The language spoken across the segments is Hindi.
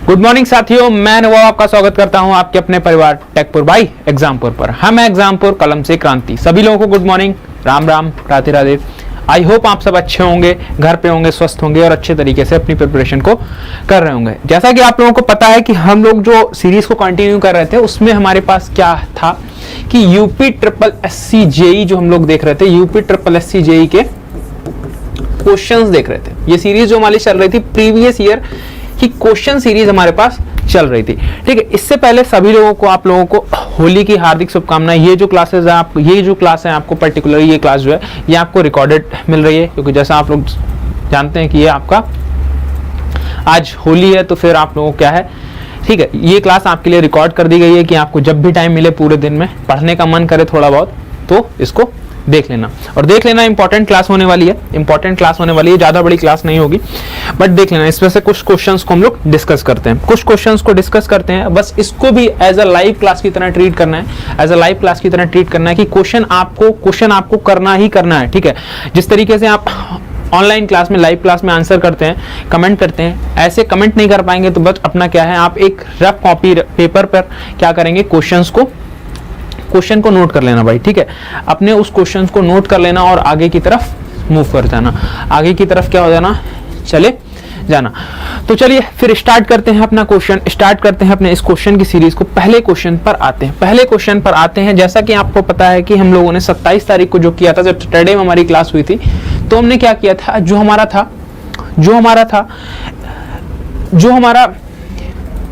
गुड मॉर्निंग साथियों, मैं नवाब आपका स्वागत करता हूं आपके अपने परिवार टेकपुर बाई एग्जामपुर पर। हम एग्जामपुर कलम से क्रांति। सभी लोगों को good morning, Ram Ram, Radhe Radhe. I hope आप सब अच्छे होंगे, घर पे होंगे, स्वस्थ होंगे और अच्छे तरीके से अपनी प्रिपरेशन को कर रहे होंगे। जैसा कि आप लोगों को पता है कि हम लोग जो सीरीज को कंटिन्यू कर रहे थे उसमें हमारे पास क्या था कि यूपी ट्रिपल एससी जेई जो हम लोग देख रहे थे, यूपी ट्रिपल एससी जेई के क्वेश्चंस देख रहे थे। ये सीरीज जो हमारी चल रही थी प्रीवियस ईयर की क्वेश्चन सीरीज हमारे पास चल रही थी, ठीक है। इससे पहले सभी लोगों को, आप लोगों को होली की हार्दिक शुभकामनाएं। ये जो क्लासेस है आप, ये जो क्लास है आपको पर्टिकुलर ये क्लास जो है ये आपको रिकॉर्डेड मिल रही है, क्योंकि जैसा आप लोग जानते हैं कि ये आपका आज होली है, तो फिर आप लोगों को क्या है, ठीक है, ये क्लास आपके लिए रिकॉर्ड कर दी गई है कि आपको जब भी टाइम मिले पूरे दिन में पढ़ने का मन करे थोड़ा बहुत तो इसको देख लेना। और देख लेना, इंपॉर्टेंट क्लास होने वाली है, इंपॉर्टेंट क्लास होने वाली है, ज्यादा बड़ी क्लास नहीं होगी, बट देख लेना। इसमें से कुछ क्वेश्चंस को हम लोग डिस्कस करते हैं, कुछ क्वेश्चंस को डिस्कस करते हैं। बस इसको भी एज अ लाइव क्लास की तरह ट्रीट करना है, एज अ लाइव क्लास की तरह ट्रीट करना है कि क्वेश्चन आपको करना ही करना है, ठीक है। जिस तरीके से आप ऑनलाइन क्लास में, लाइव क्लास में आंसर करते हैं, कमेंट करते हैं, ऐसे कमेंट नहीं कर पाएंगे तो बस अपना क्या है, आप एक रफ कॉपी पेपर पर क्या करेंगे, क्वेश्चन को नोट कर लेना भाई, ठीक है। अपने उस क्वेश्चन को नोट कर लेना और आगे की तरफ मूव कर जाना, आगे की तरफ क्या हो जाना, चले जाना। तो चलिए फिर स्टार्ट करते हैं अपना क्वेश्चन, स्टार्ट करते हैं अपने इस क्वेश्चन की सीरीज को। पहले क्वेश्चन पर आते हैं। जैसा कि आपको पता है कि हम लोगों ने 27 तारीख को जो किया था, जब सैटरडे में हमारी क्लास हुई थी, तो हमने क्या किया था, जो हमारा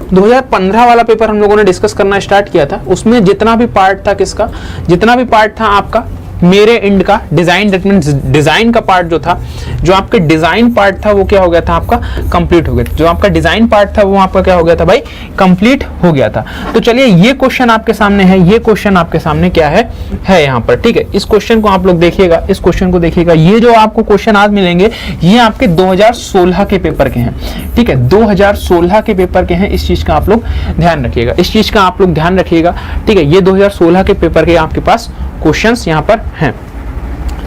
2015 वाला पेपर हम लोगों ने डिस्कस करना स्टार्ट किया था। उसमें जितना भी पार्ट था, किसका, जितना भी पार्ट था आपका मेरे एंड का डिजाइन, दैट मींस डिजाइन का पार्ट जो था, जो आपका डिजाइन पार्ट था वो क्या हो गया था, आपका कंप्लीट हो गया। जो आपका डिजाइन पार्ट था वो आपका क्या हो गया था भाई, कंप्लीट हो गया था। तो चलिए ये क्वेश्चन आपके सामने है, ये क्वेश्चन आपके सामने क्या है यहाँ पर, ठीक है। इस क्वेश्चन को आप लोग देखिएगा, इस क्वेश्चन को देखिएगा। ये जो आपको क्वेश्चन आज मिलेंगे ये आपके 2016 के पेपर के हैं, ठीक है, 2016 के पेपर के हैं। इस चीज का आप लोग ध्यान रखिएगा, इस चीज का आप लोग ध्यान रखिएगा, ठीक है। ये 2016 के पेपर के आपके पास क्वेश्चंस यहाँ पर हैं।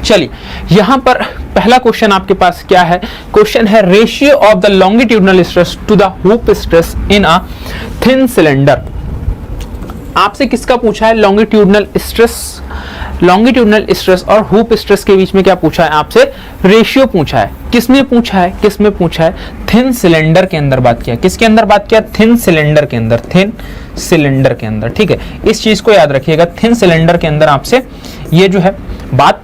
चलिए यहाँ पर पहला क्वेश्चन आपके पास क्या है, क्वेश्चन है ratio of the longitudinal stress to the hoop stress in a thin cylinder. आपसे किसका पूछा है, लॉन्गिट्यूडनल स्ट्रेस और हुप स्ट्रेस के बीच में क्या पूछा है, आपसे रेशियो पूछा है। किसमें पूछा है, थिन सिलेंडर के अंदर बात किया। किसके अंदर बात किया, थिन सिलेंडर के अंदर, ठीक है। इस चीज को याद रखिएगा, थिन सिलेंडर के अंदर आपसे ये जो है बात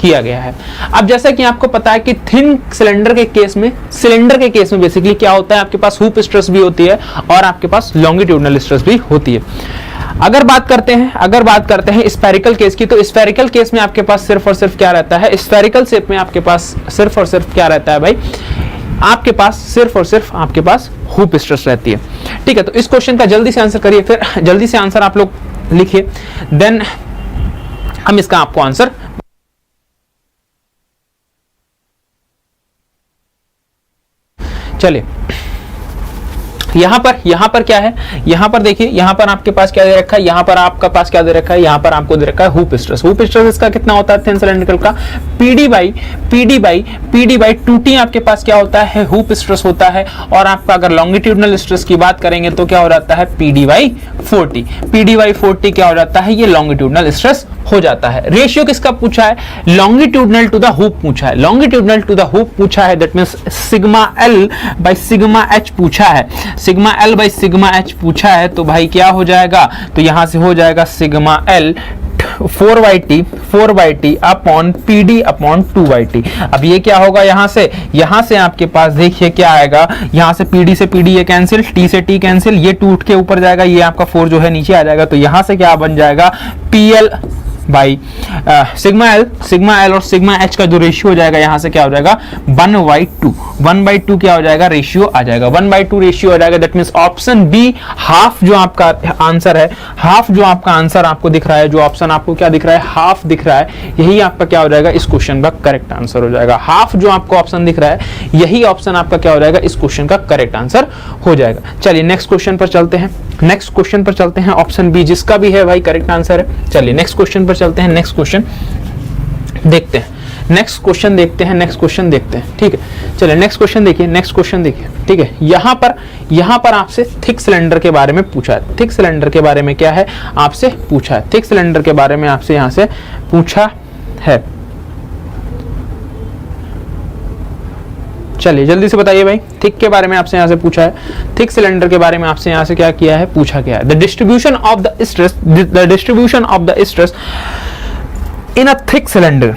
किया गया है। अब जैसा कि आपको पता है कि थिन सिलेंडर के केस में बेसिकली क्या होता है, आपके पास हुप स्ट्रेस भी होती है और आपके पास लॉन्गिट्यूडनल स्ट्रेस भी होती है। अगर बात करते हैं स्फेरिकल केस की, तो स्फेरिकल केस में आपके पास सिर्फ और सिर्फ क्या रहता है, स्फेरिकल शेप में आपके पास सिर्फ और सिर्फ क्या रहता है भाई, आपके पास सिर्फ और सिर्फ आपके पास हुप स्ट्रेस रहती है, ठीक है। तो इस क्वेश्चन का जल्दी से आंसर करिए, फिर जल्दी से आंसर आप लोग लिखिए, देन हम इसका आपको आंसर चलिए। यहाँ पर क्या है, यहाँ पर देखिए, यहाँ पर आपके पास क्या दे रखा है, यहाँ पर आपका पास क्या दे रखा है, यहाँ पर आपको दे रखा है हुप स्ट्रेस। हुप स्ट्रेस इसका कितना होता है, थिन सिलेंडर का PD बाई 2T आपके पास क्या होता है, हुप स्ट्रेस होता है। और आपका अगर लॉन्गिट्यूडनल स्ट्रेस की बात करेंगे तो क्या हो जाता है, PD बाई 4T क्या हो जाता है, ये लॉन्गिट्यूडनल स्ट्रेस हो जाता है। रेशियो किसका पूछा है, लॉन्गिट्यूडनल टू द हुप पूछा है, that means sigma L by sigma H पूछा है, sigma L by sigma H पूछा है। तो भाई क्या हो जाएगा, तो यहां से हो जाएगा sigma L 4/T upon PD upon 2/T। अब ये क्या होगा, यहां से आपके पास देखिए क्या आएगा, यहां से PD ये कैंसिल, T से T कैंसिल, ये टूट के ऊपर जाएगा, ये आपका 4 जो है नीचे आ जाएगा। तो यहां से क्या बन जाएगा, PL बाई सिग्मा एल और सिग्मा एच का जो रेशियो हो जाएगा, यहां से क्या हो जाएगा, 1/2 क्या हो जाएगा, रेशियो आ जाएगा, 1/2 रेशियो आ जाएगा। That means option B half जो आपका आंसर है, हाफ जो आपका आंसर आपको दिख रहा है, जो ऑप्शन आपको क्या दिख रहा है, हाफ दिख रहा है, यही आपका क्या हो जाएगा, इस क्वेश्चन का करेक्ट आंसर हो जाएगा। हाफ जो आपको ऑप्शन दिख रहा है, यही ऑप्शन आपका क्या हो जाएगा, इस क्वेश्चन का करेक्ट आंसर हो जाएगा। चलिए नेक्स्ट क्वेश्चन पर चलते हैं, ऑप्शन बी जिसका भी है भाई करेक्ट आंसर है। चलिए नेक्स्ट क्वेश्चन पर चलते हैं, नेक्स्ट क्वेश्चन देखते हैं। नेक्स्ट क्वेश्चन देखते हैं, नेक्स्ट क्वेश्चन देखते हैं, ठीक है। चलिए नेक्स्ट क्वेश्चन देखिए, नेक्स्ट क्वेश्चन देखिए, ठीक है। यहाँ पर आपसे थिक सिलेंडर के बारे में पूछा है। थिक सिलेंडर के बारे में क्या है आपसे पूछा है, थिक सिलेंडर के बारे में आपसे यहाँ से पूछा है। चलिए जल्दी से बताइए भाई, थिक के बारे में आपसे यहाँ से पूछा है, थिक सिलेंडर के बारे में आपसे यहाँ से क्या किया है, पूछा गया है। The distribution of the stress, the distribution of the stress in a thick cylinder,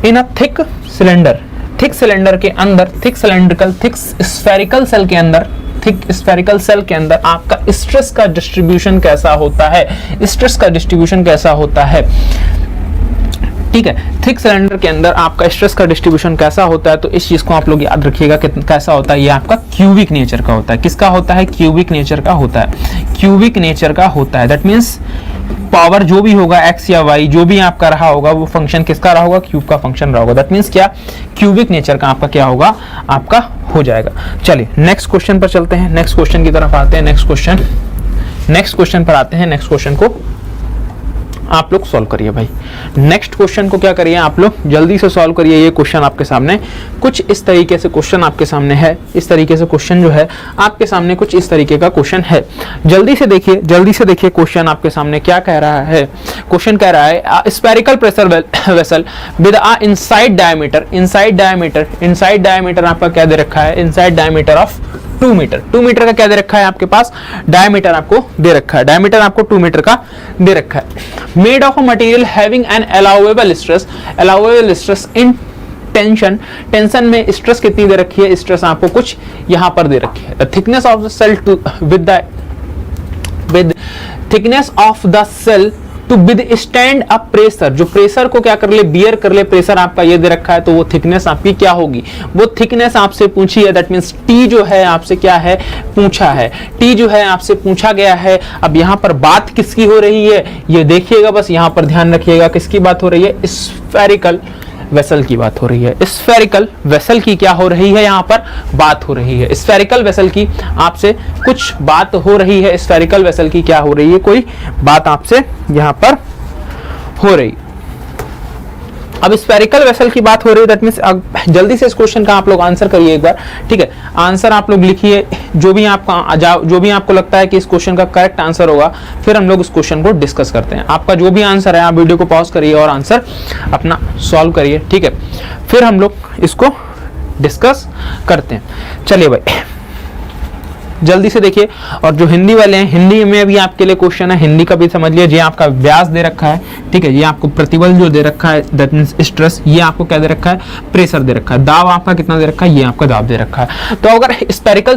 in a thick cylinder, thick cylinder के अंदर, thick cylindrical, thick spherical shell के अंदर, थिक स्फेरिकल सेल के अंदर आपका स्ट्रेस का डिस्ट्रीब्यूशन कैसा होता है, स्ट्रेस का डिस्ट्रीब्यूशन कैसा होता है, ठीक है। थिक सिलेंडर के अंदर आपका स्ट्रेस का डिस्ट्रीब्यूशन कैसा होता है, तो इस चीज को आप लोग याद रखिएगा कैसा होता है, ये आपका क्यूबिक नेचर का होता है। किसका होता है, क्यूबिक नेचर का होता है, क्यूबिक नेचर का होता है। दैट मीन्स पावर जो भी होगा एक्स या वाई जो भी आपका रहा होगा वो फंक्शन किसका रहा होगा, क्यूब का फंक्शन रहा होगा। दैट मीन्स क्या, क्यूबिक नेचर का आपका क्या होगा, आपका हो जाएगा। चलिए नेक्स्ट क्वेश्चन पर चलते हैं, नेक्स्ट क्वेश्चन की तरफ आते हैं। नेक्स्ट क्वेश्चन पर आते हैं। नेक्स्ट क्वेश्चन को आप लोग सॉल्व करिए भाई। नेक्स्ट क्वेश्चन को क्या करिए आप लोग, जल्दी से सॉल्व करिए। ये क्वेश्चन आपके सामने कुछ इस तरीके से क्वेश्चन आपके सामने है, इस तरीके से क्वेश्चन जो है आपके सामने कुछ इस तरीके का क्वेश्चन है। जल्दी से देखिए, जल्दी से देखिए क्वेश्चन आपके सामने क्या कह रहा है। क्वेश्चन कह रहा है spherical pressure vessel with a inside diameter, inside diameter, inside diameter आपका क्या दे रखा है, inside diameter of 2 metre, 2 metre का क्या दे रखा है आपके पास, डायमीटर आपको दे रखा है, डायमीटर आपको 2 मीटर का दे रखा है। Made of a material having an allowable stress, allowable stress in tension, tension में स्ट्रेस कितनी दे रखी है, स्ट्रेस आपको कुछ यहां पर दे रखी है। The thickness of the shell to with thickness of the shell to withstand up pressure, जो प्रेशर को क्या कर ले, बियर कर ले, प्रेशर आपका ये दे रखा है, तो वो थिकनेस आपकी क्या होगी, वो थिकनेस आपसे पूछी है। दैट मींस टी जो है आपसे क्या है, पूछा है, टी जो है आपसे पूछा गया है। अब यहाँ पर बात किसकी हो रही है ये देखिएगा, बस यहाँ पर ध्यान रखिएगा किसकी बात हो रही है, स्फेरिकल वेसल की बात हो रही है। स्फेरिकल वेसल की क्या हो रही है, यहाँ पर बात हो रही है। स्फेरिकल वेसल की आपसे कुछ बात हो रही है, स्फेरिकल वेसल की क्या हो रही है, कोई बात आपसे यहाँ पर हो रही। अब स्फेरिकल वेसल की बात हो रही है, दैट मींस जल्दी से इस क्वेश्चन का आप लोग आंसर करिए एक बार, ठीक है। आंसर आप लोग लिखिए, जो भी आपको लगता है कि इस क्वेश्चन का करेक्ट आंसर होगा, फिर हम लोग इस क्वेश्चन को डिस्कस करते हैं। आपका जो भी आंसर है आप वीडियो को पॉज करिए और आंसर अपना सॉल्व करिए, ठीक है। फिर हम लोग इसको डिस्कस करते हैं। चलिए भाई जल्दी से देखिए, और जो हिंदी वाले हैं, हिंदी में भी आपके लिए क्वेश्चन है, हिंदी का भी समझ लिया। ये आपका व्यास दे रखा है, ठीक है, ये आपको प्रतिबल जो दे रखा है, दैट मींस स्ट्रेस, ये आपको क्या दे रखा है, प्रेशर दे रखा है। दाब आपका कितना दे रखा है, ये आपका दाब दे रखा है। तो अगर स्फेरिकल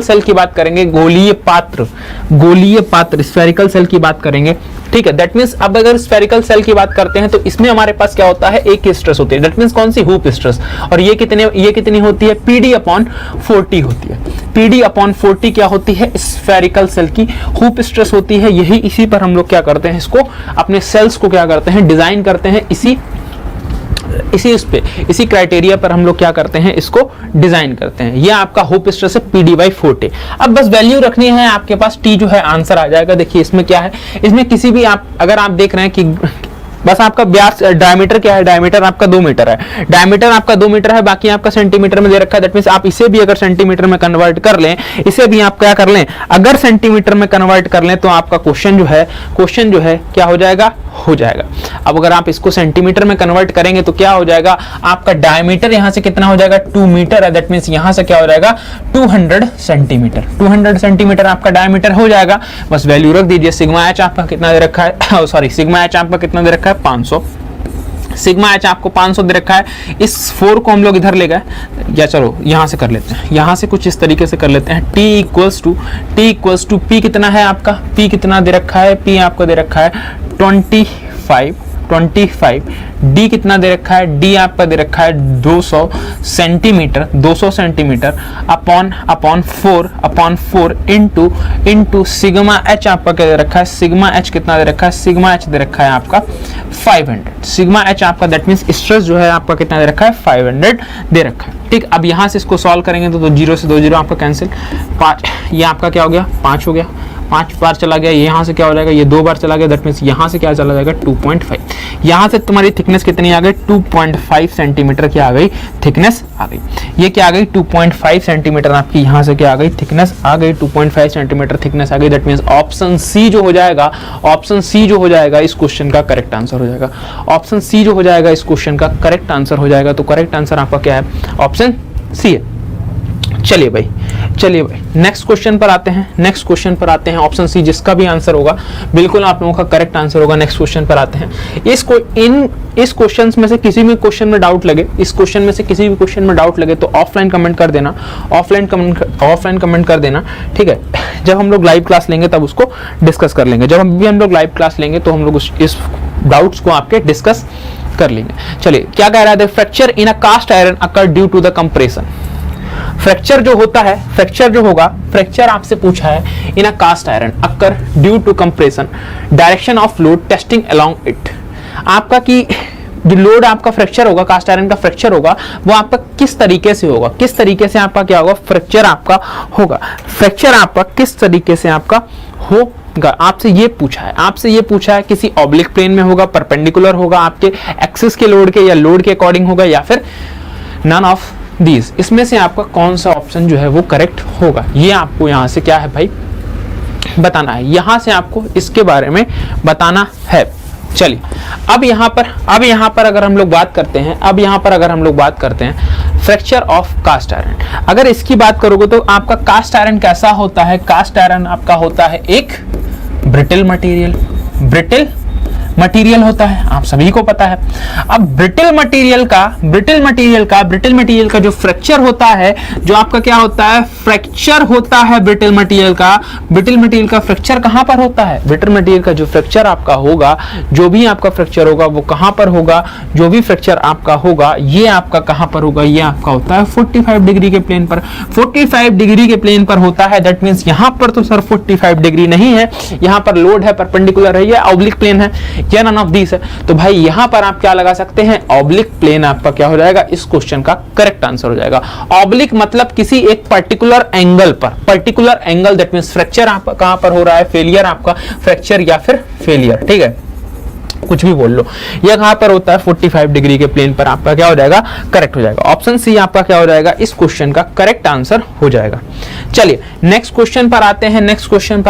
सेल की बात करेंगे, गोलीय पात्र स्फेरिकल सेल की बात करेंगे, ठीक है। दैट मींस अब अगर स्फेरिकल सेल की बात करते हैं तो इसमें हमारे पास क्या होता है, एक स्ट्रेस होती है, दैट मींस कौन सी, हुप स्ट्रेस। और ये कितनी होती है, PD/40 होती है। PD/40 क्या होती है, स्फेरिकल सेल की हुप स्ट्रेस होती है। यही इसी पर हम लोग क्या करते हैं, इसको अपने सेल्स को क्या करते हैं, डिजाइन करते हैं। इसी क्राइटेरिया पर हम लोग क्या करते हैं, इसको डिजाइन करते हैं। ये आपका हुप स्ट्रेस है PD/40। अब बस वैल्यू रखनी है आपके पास, टी जो है आंसर आ जाएगा। देखिए इसमें क्या है, इसमें किसी भी अगर आप देख रहे हैं कि बस आपका व्यास, डायमीटर क्या है, डायमीटर आपका 2 मीटर है, डायमीटर आपका 2 मीटर है, बाकी आपका सेंटीमीटर में दे रखा है। दैट मींस आप इसे भी अगर सेंटीमीटर में कन्वर्ट कर लें, इसे भी आप क्या कर लें, अगर सेंटीमीटर में कन्वर्ट कर लें, तो आपका क्वेश्चन जो है क्या हो जाएगा, हो जाएगा। अब अगर आप इसको सेंटीमीटर में कन्वर्ट करेंगे तो क्या हो जाएगा, आपका डायमीटर यहां से कितना हो जाएगा, 2 मीटर है। दैट मींस यहां से क्या हो जाएगा, 200 सेंटीमीटर, 200 सेंटीमीटर आपका डायमीटर हो जाएगा। बस वैल्यू रख दीजिए। सिग्मा एच आपका कितना दे रखा है, सॉरी सिग्मा एच आपका कितना दे रखा है, 500। सिग्मा एच आपको 500 दे रखा है। इस 4 को हम लोग इधर ले गए, या चलो यहां से कर लेते हैं, यहां से कुछ इस तरीके से कर लेते हैं। T इक्वल्स टू P कितना है आपका, P कितना दे रखा है, P आपको दे रखा है 25। D कितना दे रखा है, D आपका दे रखा है 200 centimetre upon 4 into sigma H आपका क्या दे रखा है, सिग्मा एच कितना दे रखा है, सिग्मा एच दे रखा है आपका 500। सिग्मा एच आपका दैट मींस स्ट्रेस जो है आपका कितना दे रखा है, 500 दे रखा है, ठीक। अब यहां से इसको सॉल्व करेंगे तो 0 से 2 0 आपका कैंसिल, 5 ये आपका क्या हो गया, 5 हो गया। 5 बार चला गया, यहाँ से क्या हो जाएगा, ये 2 बार चला गया, दैट मीन्स यहाँ से क्या चला जाएगा 2.5। यहाँ से तुम्हारी थिकनेस कितनी आ गई, 2.5 सेंटीमीटर की आ गई, थिकनेस आ गई। ये क्या आ गई, 2.5 सेंटीमीटर आपकी यहाँ से क्या आ गई, थिकनेस आ गई, 2.5 सेंटीमीटर थिकनेस आ गई। दैट मीन्स ऑप्शन सी जो हो जाएगा, ऑप्शन सी जो हो जाएगा इस क्वेश्चन का करेक्ट आंसर हो जाएगा। ऑप्शन सी जो हो जाएगा इस क्वेश्चन का करेक्ट आंसर हो जाएगा। तो करेक्ट आंसर आपका क्या है, ऑप्शन सी है। चलिए भाई नेक्स्ट क्वेश्चन पर आते हैं, नेक्स्ट क्वेश्चन पर आते हैं। ऑप्शन सी जिसका भी आंसर होगा बिल्कुल आप लोगों का करेक्ट आंसर होगा। नेक्स्ट क्वेश्चन पर आते हैं। इस क्वेश्चंस में से किसी भी क्वेश्चन में डाउट लगे, इस क्वेश्चन में से किसी भी क्वेश्चन में डाउट लगे तो ऑफलाइन कमेंट कर देना, ऑफलाइन कमेंट कर देना, ठीक है। जब हम लोग लाइव क्लास लेंगे तब उसको डिस्कस कर लेंगे। जब हम लोग लाइव क्लास लेंगे तो हम लोग इस डाउट्स को आपके डिस्कस कर लेंगे। चलिए क्या कह रहा है, fracture in a cast iron occur due to the compression. Fracture जो होता है, फ्रैक्चर जो होगा, फ्रैक्चर आपसे पूछा है in a cast iron occur due to compression, direction of load testing along it. आपका कि जो लोड आपका फ्रैक्चर होगा, कास्ट आयरन का फ्रैक्चर होगा, वो आपका किस तरीके से होगा, किस तरीके से आपका क्या होगा, फ्रैक्चर आपका होगा, फ्रैक्चर आपका किस तरीके से आपका होगा, आपसे ये पूछा है। आपसे ये पूछा है किसी ऑब्लिक प्लेन में होगा, परपेंडिकुलर होगा, आपके एक्सिस के लोड के या लोड के अकॉर्डिंग होगा, या फिर नन ऑफ दीज। इसमें से आपका कौन सा ऑप्शन जो है वो करेक्ट होगा, ये आपको यहां से क्या है भाई बताना है, यहां से आपको इसके बारे में बताना है। चलिए अब यहां पर अगर हम लोग बात करते हैं, फ्रैक्चर ऑफ कास्ट आयरन, अगर इसकी बात करोगे तो आपका कास्ट आयरन कैसा होता है, कास्ट आयरन आपका होता है एक ब्रिटल मटेरियल होता है, आप सभी को पता है। अब ब्रिटल मटेरियल का जो फ्रैक्चर होता है, जो आपका क्या होता है, फ्रैक्चर होता है ब्रिटल मटेरियल का फ्रैक्चर कहां पर होता है, ब्रिटल मटेरियल का जो फ्रैक्चर आपका होगा, जो भी आपका फ्रैक्चर होगा वो कहां पर होगा, जो भी फ्रैक्चर आपका होगा ये आपका कहां पर होगा, ये आपका होता है 45 डिग्री के प्लेन पर, 45 डिग्री के प्लेन पर होता है। दैट मींस यहां पर तो सर 45 डिग्री नहीं है, यहां पर लोड है, परपेंडिकुलर है या ऑब्लिक प्लेन है, या नन ऑफ दीस है। तो भाई यहां पर आप क्या लगा सकते हैं, ऑब्लिक प्लेन आपका क्या हो जाएगा, इस क्वेश्चन का करेक्ट आंसर हो जाएगा। ऑब्लिक मतलब किसी एक पर्टिकुलर एंगल पर, दैट मींस फ्रैक्चर आपका कहां पर हो रहा है, फेलियर आपका, फ्रैक्चर या फिर फेलियर, ठीक है, कुछ भी बोल लो, यह कहां पर होता है 45 डिग्री के प्लेन पर, आपका क्या हो जाएगा, करेक्ट हो जाएगा। ऑप्शन सी आपका क्या हो जाएगा, इस क्वेश्चन का करेक्ट आंसर हो जाएगा। चलिए नेक्स्ट क्वेश्चन पर आते हैं, नेक्स्ट क्वेश्चन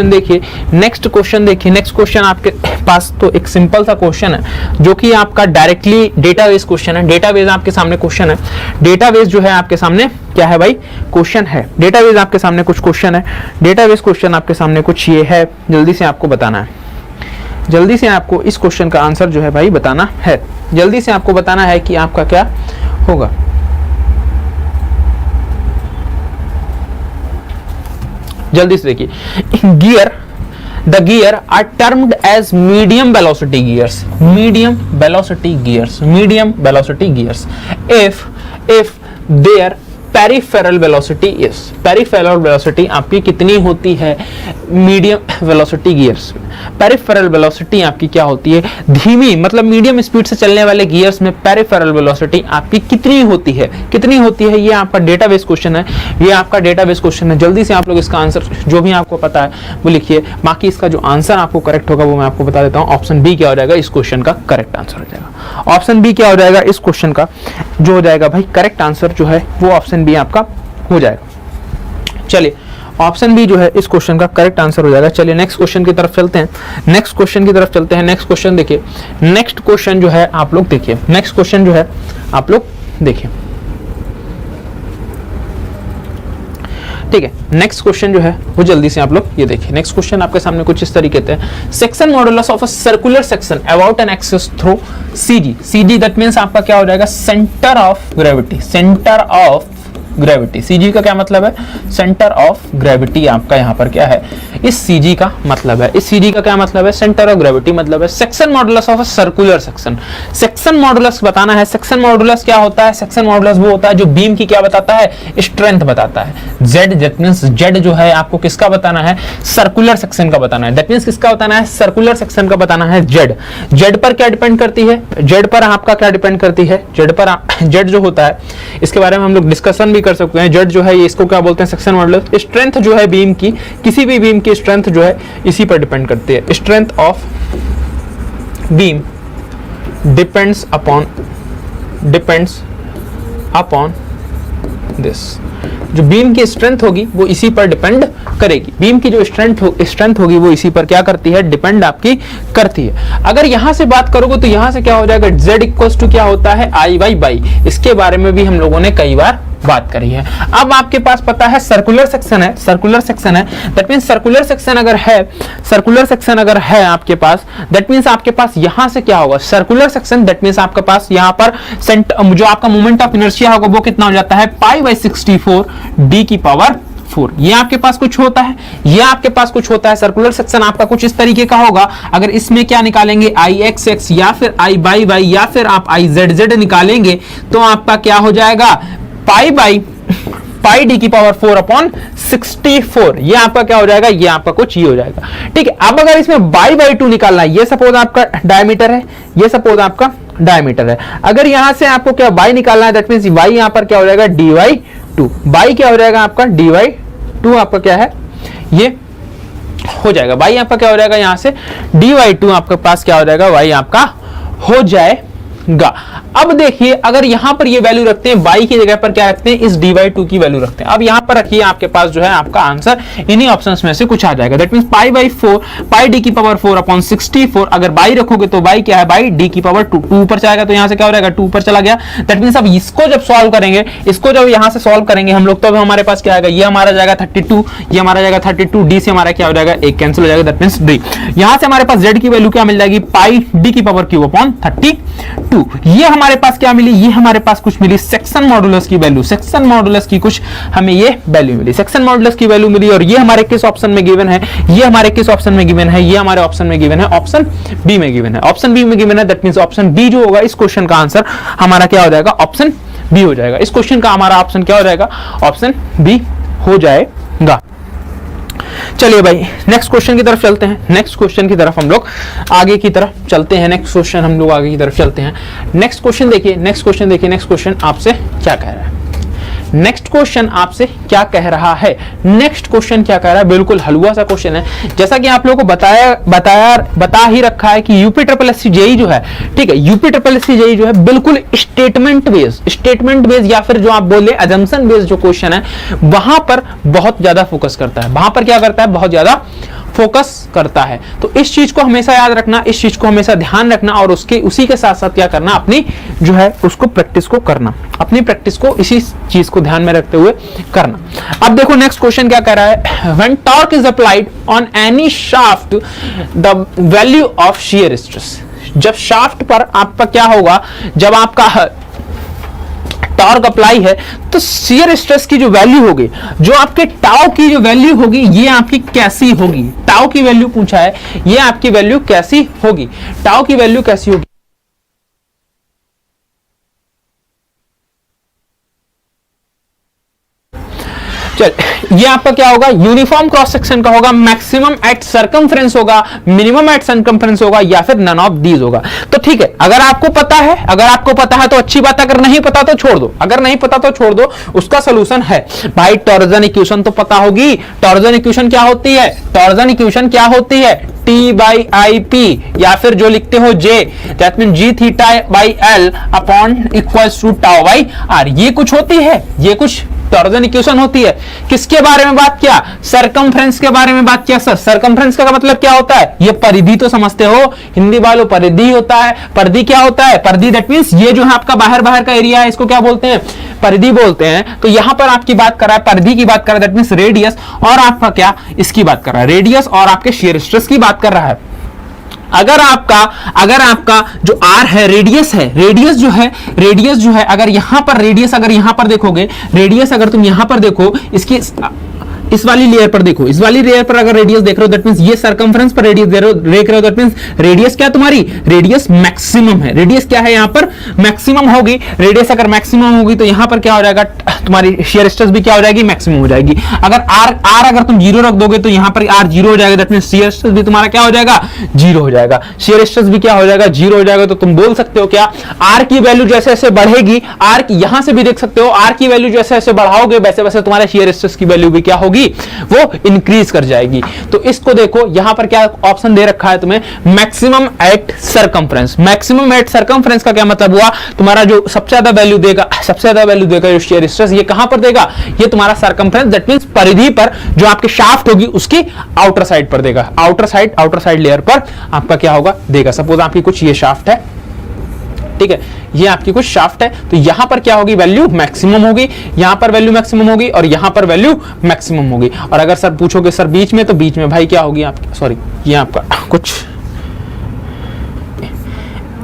देखिए, नेक्स्ट क्वेश्चन आपके पास तो एक सिंपल सा क्वेश्चन है जो कि आपका डायरेक्टली डेटाबेस क्वेश्चन है। डेटाबेस आपके सामने क्वेश्चन है, डेटाबेस जो है आपके सामने क्या है भाई, क्वेश्चन है। डेटाबेस आपके सामने कुछ क्वेश्चन है, डेटाबेस क्वेश्चन आपके सामने कुछ ये है, जल्दी से आपको बताना है, जल्दी से आपको इस क्वेश्चन का आंसर जो है भाई बताना है, जल्दी से आपको बताना है कि आपका क्या होगा। जल्दी से देखिए, the gear are termed as medium velocity gears if their peripheral velocity आपकी कितनी होती है, मीडियम वेलोसिटी गियर्स में पेरिफेरल वेलोसिटी आपकी क्या होती है, धीमी मतलब मीडियम स्पीड से चलने वाले गियर्स में पेरिफेरल वेलोसिटी आपकी कितनी होती है, ये आपका डेटाबेस क्वेश्चन है, जल्दी से आप लोग इसका आंसर जो भी आपको पता है वो लिखिए। बाकी इसका जो आंसर आपको करेक्ट होगा वो मैं आपको बता देता हूं। ऑप्शन बी क्या हो जाएगा, इस क्वेश्चन का करेक्ट आंसर हो जाएगा। ऑप्शन बी क्या हो जाएगा, इस क्वेश्चन का जो हो जाएगा भाई करेक्ट आंसर जो है वो ऑप्शन बी आपका हो जाएगा। चलिए ऑप्शन बी जो है इस क्वेश्चन का करेक्ट आंसर हो जाएगा। चलिए नेक्स्ट क्वेश्चन की तरफ चलते हैं, नेक्स्ट क्वेश्चन देखिए, नेक्स्ट क्वेश्चन जो है आप लोग देखिए, ठीक है। नेक्स्ट क्वेश्चन जो है वो जल्दी से आप लोग ये देखिए। नेक्स्ट क्वेश्चन आपके सामने कुछ इस तरीके से है, section modulus of a circular section about an axis through CG that means आपका क्या हो जाएगा, सेंटर ऑफ ग्रेविटी। सीजी का क्या मतलब है, सेंटर ऑफ ग्रेविटी आपका यहाँ पर क्या है, इस सीजी का मतलब है, सेंटर ऑफ ग्रेविटी मतलब है section modulus of a circular section. Section modulus बताना है, सेक्शन मॉडुलस क्या होता है, सेक्शन मॉडुलस वो होता है जो बीम की क्या बताता है, स्ट्रेंथ बताता है। जेड दैट मींस जेड जो है आपको किसका बताना है, सर्कुलर सेक्शन का बताना है। दैट मींस किसका बताना है, सर्कुलर सेक्शन का बताना है। जेड पर क्या डिपेंड करती है, जेड पर आपका क्या डिपेंड करती है, जेड जो होता है इसके बारे में हम लोग डिस्कशन भी कर सकते हैं। जेड जो है ये इसको क्या बोलते हैं, सेक्शन मॉडुलस। स्ट्रेंथ जो है बीम की, किसी भी बीम की स्ट्रेंथ जो है इसी पर डिपेंड करती है। Strength of beam depends upon this. जो बीम की स्ट्रेंथ होगी वो इसी पर डिपेंड करेगी। बीम की जो स्ट्रेंथ होगी वो इसी पर क्या करती है, डिपेंड आपकी करती है। अगर यहां से बात करोगे तो यहां से क्या हो जाएगा, z इक्वल्स टू क्या होता है, आई वाई बाई। इसके बारे में भी हम लोगों ने कई बार बात करी है। अब आपके पास पता है सर्कुलर सेक्शन है, दैट मींस सर्कुलर सेक्शन अगर है आपके पास, दैट मींस आपके पास यहां से क्या होगा, सर्कुलर सेक्शन, दैट मींस आपके पास यहां पर जो आपका मोमेंट ऑफ इनर्शिया होगा वो कितना हो जाता है, पाई बाई 64 डी की पावर 4। ये आपके पास कुछ होता है, सर्कुलर सेक्शन आपका कुछ इस तरीके का होगा। अगर इसमें क्या निकालेंगे, आई एक्स एक्स या फिर आई बाई बाई या फिर आप आई जेड जेड निकालेंगे तो आपका क्या हो जाएगा, पाई डी की पावर 4 अपॉन 64। ये आपका क्या हो जाएगा, ये आपका कुछ ये हो जाएगा। ठीक है, अब अगर इसमें बाई बाई 2 निकालना है, ये सपोज आपका डायमीटर है, अगर यहां से आपको क्या बाई निकालना है, दैट मींस बाई यहां पर क्या हो जाएगा, डी वाई 2। बाई क्या हो जाएगा आपका, डी वाई 2 आपका क्या है, ये हो जाएगा। बाई आपका क्या हो जाएगा, यहां से डी वाई 2 आपके पास क्या हो जाएगा, वाई आपका हो जाएगा। अब देखिए अगर यहां पर ये वैल्यू रखते हैं, बाई की जगह पर क्या रखते हैं, इस डी वाई 2 की वैल्यू रखते हैं। अब यहां पर रखिए, आपके पास जो है आपका आंसर इन्हीं ऑप्शंस में से कुछ आ जाएगा। That means pi by 4, pi D की पावर 4 अपॉन 64। अगर बाई रखोगे तो बाई क्या है, बाई डी की पावर 2 ऊपर जाएगा, तो यहां से क्या हो जाएगा, 2 ऊपर चला गया। दैट मींस अब इसको जब सॉल्व करेंगे, इसको जब यहां से सॉल्व करेंगे हम लोग, तो हमारे पास क्या आएगा, ये हमारा जाएगा 32, ये हमारा जाएगा 32, डी से हमारा क्या हो जाएगा, एक कैंसिल हो जाएगा, दैट मींस डी। यहां से हमारे पास जेड की वैल्यू क्या मिल जाएगी, पाई डी की पावर क्यूब अपॉन 32। ये हमारे पास क्या मिली, ये हमारे पास कुछ मिली सेक्शन मॉडुलस की वैल्यू, सेक्शन मॉडुलस की कुछ हमें ये वैल्यू मिली, सेक्शन मॉडुलस की वैल्यू मिली। और ये हमारे किस ऑप्शन में गिवन है, ये हमारे किस ऑप्शन में गिवन है, ये हमारे ऑप्शन में गिवन है, ऑप्शन बी में गिवन है, ऑप्शन बी में गिवन है। दैट मींस ऑप्शन बी जो होगा, इस क्वेश्चन का आंसर हमारा क्या हो जाएगा, ऑप्शन बी हो जाएगा। इस क्वेश्चन का हमारा ऑप्शन क्या हो जाएगा, ऑप्शन बी हो जाएगा। चलिए भाई नेक्स्ट क्वेश्चन की तरफ चलते हैं। नेक्स्ट क्वेश्चन की तरफ हम लोग आगे की तरफ चलते हैं। नेक्स्ट क्वेश्चन देखिए, नेक्स्ट क्वेश्चन आपसे क्या कह रहा है, नेक्स्ट क्वेश्चन आपसे क्या कह रहा है, नेक्स्ट क्वेश्चन क्या कह रहा है, बिल्कुल हलवा सा क्वेश्चन है। जैसा कि आप लोगों को बता ही रखा है कि यूपी ट्रिपल एससी जेई जो है, ठीक है, यूपी ट्रिपल एससी जेई जो है बिल्कुल स्टेटमेंट बेस्ड या फिर जो आप बोले अजम्पशन बेस्ड जो क्वेश्चन है, वहां पर बहुत ज्यादा फोकस करता है, वहां पर क्या करता है, बहुत ज्यादा फोकस करता है। तो इस चीज को हमेशा याद रखना, इस चीज को हमेशा ध्यान रखना, और उसी के साथ साथ क्या करना, अपनी जो है उसको प्रैक्टिस को करना, अपनी प्रैक्टिस को इसी चीज को ध्यान में रखते हुए करना। अब देखो नेक्स्ट क्वेश्चन क्या कह रहा है, when torque is applied on any shaft the value of shear stress. जब शाफ्ट पर आपका क्या होगा, जब आपका टॉर्क अप्लाई है तो शियर स्ट्रेस की जो वैल्यू होगी, जो आपके टाउ की जो वैल्यू होगी, ये आपकी कैसी होगी, टाउ की वैल्यू पूछा है, ये आपकी वैल्यू कैसी होगी, टाउ की वैल्यू कैसी होगी। चल ये आपका क्या होगा, यूनिफॉर्म क्रॉस सेक्शन का होगा, मैक्सिमम एट सर्कमफ्रेंस होगा, मिनिमम एट सर्कमफ्रेंस होगा, या फिर नन ऑफ दीज होगा। तो ठीक है, अगर आपको पता है तो अच्छी बात है, अगर नहीं पता तो छोड़ दो, अगर नहीं पता तो छोड़ दो, उसका सोल्यूशन है भाई। टॉर्जन इक्वेशन तो पता होगी, टॉर्जन इक्वेशन क्या होती है, टॉर्जन इक्वेशन क्या होती है, T बाई आई पी, या फिर जो लिखते हो J, that mean G theta by L upon equals to tau by R। ये कुछ होती है, ये कुछ टॉर्जन इक्वेशन होती है। किसके बारे में बात किया, सरकमफ्रेंस के बारे में बात किया। सर सरकमफ्रेंस का मतलब क्या होता है, ये परिधि तो समझते हो हिंदी वालों, परिधि होता है। परिधि क्या होता है, परिधि दैट मींस ये जो है आपका बाहर का एरिया है, इसको क्या बोलते हैं, परिधि बोलते हैं। तो यहां पर आपकी बात कर रहा है, परिधि की बात कर रहा है, दैट मींस रेडियस, और आपका क्या इसकी बात कर रहा है, रेडियस और आपके शियर स्ट्रेस की बात कर रहा है। अगर आपका जो R है, रेडियस है, रेडियस जो है अगर यहां पर रेडियस, अगर यहां पर देखोगे, रेडियस अगर तुम यहां पर देखो, इसकी इस वाली लेयर पर देखो, इस वाली लेयर पर अगर रेडियस देख रहे हो, दैट मींस ये सर्कमफ्रेंस पर रेडियस देख रहे हो, दैट मींस रेडियस क्या तुम्हारी, रेडियस मैक्सिमम है। रेडियस क्या है, यहां पर मैक्सिमम होगी। रेडियस अगर मैक्सिमम होगी तो यहां पर क्या हो जाएगा, तुम्हारी शेयर स्ट्रेस भी क्या हो जाएगी, मैक्सिमम हो जाएगी। अगर आर अगर तुम 0 रख दोगे तो यहाँ पर आर 0 हो जाएगा, दैट मींस शेयर स्ट्रेस भी तुम्हारा क्या हो जाएगा, 0 हो जाएगा। शेयर स्ट्रेस भी क्या हो जाएगा, 0 हो जाएगा। तो तुम बोल सकते हो क्या, आर की वैल्यू जैसे जैसे बढ़ेगी, आर की यहां से भी देख सकते हो, आर की वैल्यू जैसे जैसे बढ़ाओगे वैसे वैसे तुम्हारे शेयर स्ट्रेस की वैल्यू भी क्या होगी, वो इंक्रीज कर जाएगी। तो इसको देखो यहां पर क्या ऑप्शन दे रखा है तुम्हें, maximum at circumference. Maximum at circumference का क्या मतलब हुआ, तुम्हारा जो सबसे ज्यादा वैल्यू देगा, सबसे ज्यादा वैल्यू देगा जो शेयर स्ट्रेस, ये कहां पर देगा, ये तुम्हारा सर्कमफ्रेंस दैट मींस परिधि पर, जो आपके शाफ्ट होगी उसकी आउटर साइड पर देगा। आउटर साइड लेयर पर आपका क्या होगा, देगा। सपोज आपकी कुछ ये शाफ्ट है, ठीक है, ये आपकी कुछ शाफ्ट है, तो यहां पर क्या होगी, वैल्यू मैक्सिमम होगी, यहां पर वैल्यू मैक्सिमम होगी और यहां पर वैल्यू मैक्सिमम होगी। और अगर सर पूछोगे सर बीच में, तो बीच में भाई क्या होगी आपकी, सॉरी ये आपका कुछ,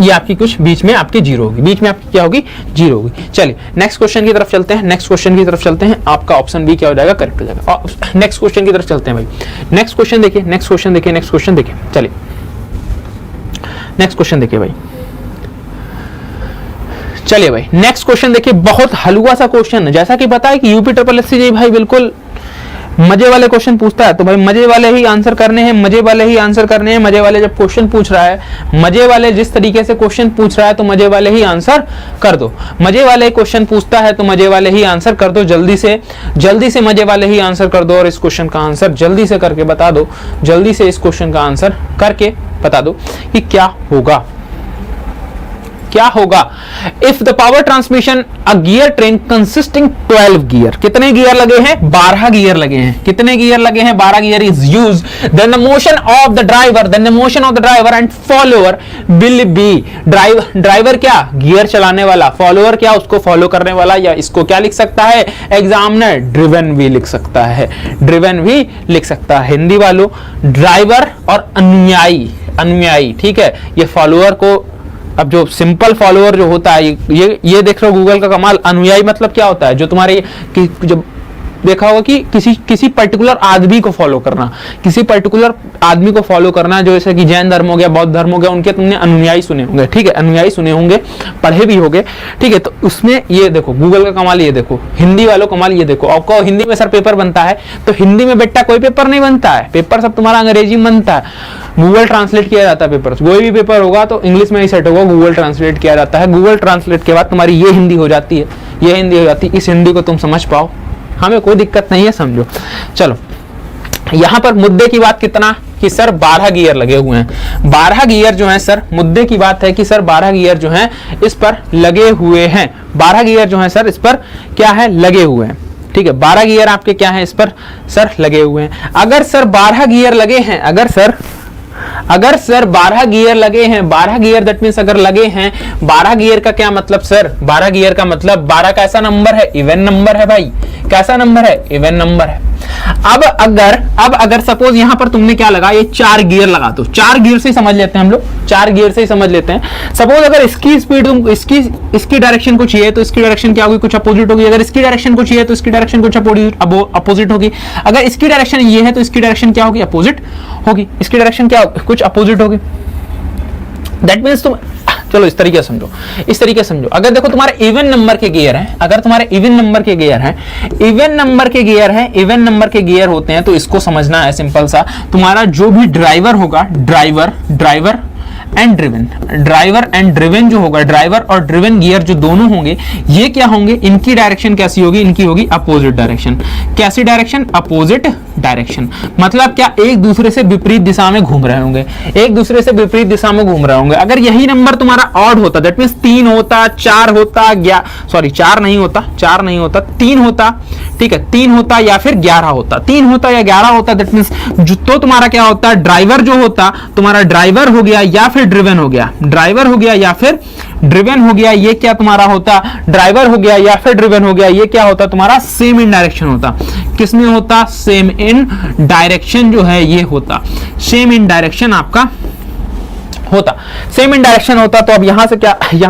ये आपकी कुछ बीच में आपकी 0 होगी, बीच में आपकी क्या होगी, 0 होगी। चलिए नेक्स्ट क्वेश्चन की तरफ चलते हैं, नेक्स्ट क्वेश्चन की तरफ चलते हैं। आपका ऑप्शन बी क्या हो जाएगा, करेक्ट हो जाएगा। और नेक्स्ट क्वेश्चन की तरफ चलते हैं भाई। नेक्स्ट क्वेश्चन देखिए, नेक्स्ट क्वेश्चन देखिए, नेक्स्ट क्वेश्चन देखिए। चलिए नेक्स्ट क्वेश्चन देखिए भाई, चलिए भाई नेक्स्ट क्वेश्चन देखिए, बहुत हलवा सा क्वेश्चन है। जैसा कि पता है कि यूपी ट्रिपल एससी भाई बिल्कुल मजे वाले क्वेश्चन पूछता है, तो भाई मजे वाले ही आंसर करने हैं, मजे वाले ही आंसर करने हैं। मजे वाले जब क्वेश्चन पूछ रहा है, मजे वाले जिस तरीके से क्वेश्चन पूछ रहा है, तो मजे वाले ही आंसर कर दो। मजे वाले क्वेश्चन पूछता है तो मजे वाले ही आंसर कर दो, जल्दी से मजे वाले ही आंसर कर दो और इस क्वेश्चन का आंसर जल्दी से करके बता दो, जल्दी से इस क्वेश्चन का आंसर करके बता दो कि क्या होगा, क्या होगा। If the power transmission a gear train consisting 12 gear, कितने गियर लगे हैं, 12 गियर लगे हैं। कितने गियर लगे हैं, 12 gear is used, then the motion of the driver and follower will be, driver क्या, गियर चलाने वाला, फॉलोअर क्या, उसको फॉलो करने वाला, या इसको क्या लिख सकता है एग्जामिनर, ड्रिवन भी लिख सकता है, ड्रिवन भी लिख सकता है। हिंदी वालों, ड्राइवर और अनुयायी, ठीक है। ये फॉलोअर को, अब जो सिंपल फॉलोअर जो होता है, ये देख रहे हो गूगल का कमाल, अनुयायी मतलब क्या होता है, जो तुम्हारे जब देखा होगा कि किसी पर्टिकुलर आदमी को फॉलो करना, किसी पर्टिकुलर आदमी को फॉलो करना, जो जैसे कि जैन धर्म हो गया, बौद्ध धर्म हो गया, उनके तुमने अनुयायी सुने होंगे, ठीक है, अनुयायी सुने होंगे, पढ़े भी होंगे, ठीक है। तो उसमें ये देखो गूगल का कमाल, ये देखो हिंदी वालों कमाल, ये देखो आपको हिंदी में सर पेपर बनता है, तो हिंदी में बेटा कोई पेपर नहीं बनता है, पेपर सब तुम्हारा अंग्रेजी में बनता है, गूगल ट्रांसलेट किया जाता है पेपर, कोई भी पेपर होगा तो इंग्लिश में ही सेट होगा, गूगल ट्रांसलेट किया जाता है। गूगल ट्रांसलेट के बाद तुम्हारी ये हिंदी हो जाती है, ये हिंदी हो जाती है, इस हिंदी को तुम समझ पाओ, हमें कोई दिक्कत नहीं है, समझो। चलो यहां पर मुद्दे की बात कितना कि सर 12 गियर लगे हुए हैं, 12 गियर जो है सर, मुद्दे की बात है कि सर 12 गियर जो है इस पर लगे हुए हैं, 12 गियर जो है सर इस पर क्या है, लगे हुए हैं, ठीक है। 12 गियर आपके क्या है, इस पर सर लगे हुए हैं। अगर सर 12 गियर लगे हैं, अगर सर 12 गियर लगे हैं, 12 गियर दैट मींस अगर लगे हैं, 12 गियर का क्या मतलब सर, 12 गियर का मतलब 12 कैसा नंबर है, इवन नंबर है भाई, कैसा नंबर है, इवन नंबर है। अब अगर सपोज यहां पर तुमने क्या लगा, ये 4 गियर लगा दो, 4 गियर से ही समझ लेते हैं हम लोग, 4 गियर से ही समझ लेते हैं। सपोज अगर इसकी स्पीड तुम इसकी डायरेक्शन कुछ ये है तो इसकी डायरेक्शन क्या होगी, कुछ अपोजिट होगी। अगर इसकी डायरेक्शन कुछ ये है तो इसकी डायरेक्शन कुछ अपोजिट होगी। अगर इसकी डायरेक्शन ये है तो इसकी डायरेक्शन क्या होगी, अपोजिट होगी। इसकी डायरेक्शन क्या होगी, कुछ अपोजिट होगी। दैट मींस तुम, चलो इस तरीके समझो, इस तरीके समझो। अगर देखो तुम्हारे इवन नंबर के गियर हैं, अगर तुम्हारे इवन नंबर के गियर हैं, इवन नंबर के गियर हैं, इवन नंबर के गियर होते हैं, तो इसको समझना है सिंपल सा, तुम्हारा जो भी ड्राइवर होगा, ड्राइवर एंड ड्रिवन जो होगा, ड्राइवर और ड्रिवन गियर जो दोनों होंगे, ये क्या होंगे, इनकी डायरेक्शन कैसी होगी, इनकी होगी अपोजिट डायरेक्शन। कैसी डायरेक्शन, अपोजिट डायरेक्शन। मतलब क्या, एक दूसरे से विपरीत दिशा में घूम रहे होंगे, एक दूसरे से विपरीत दिशा में घूम रहे होंगे। अगर यही नंबर तुम्हारा ऑड होता, दैट मींस 3 होता, 4 होता, 4 नहीं होता, 3 होता, ठीक है, 3 होता या फिर 11 होता, 3 होता या 11 होता, दैट मींस तो तुम्हारा क्या होता, ड्राइवर जो होता, तुम्हारा ड्राइवर हो गया या फिर ड्रिवन हो गया, ड्राइवर हो गया या फिर ड्रिवन हो गया, ये क्या तुम्हारा होता, ड्राइवर हो गया या फिर ड्रिवन हो गया, ये क्या होता तुम्हारा, सेम इन डायरेक्शन होता। किसमें होता, सेम इन डायरेक्शन जो है ये होता, सेम इन डायरेक्शन आपका होता, सेम इन डायरेक्शन होता, तो अब यहां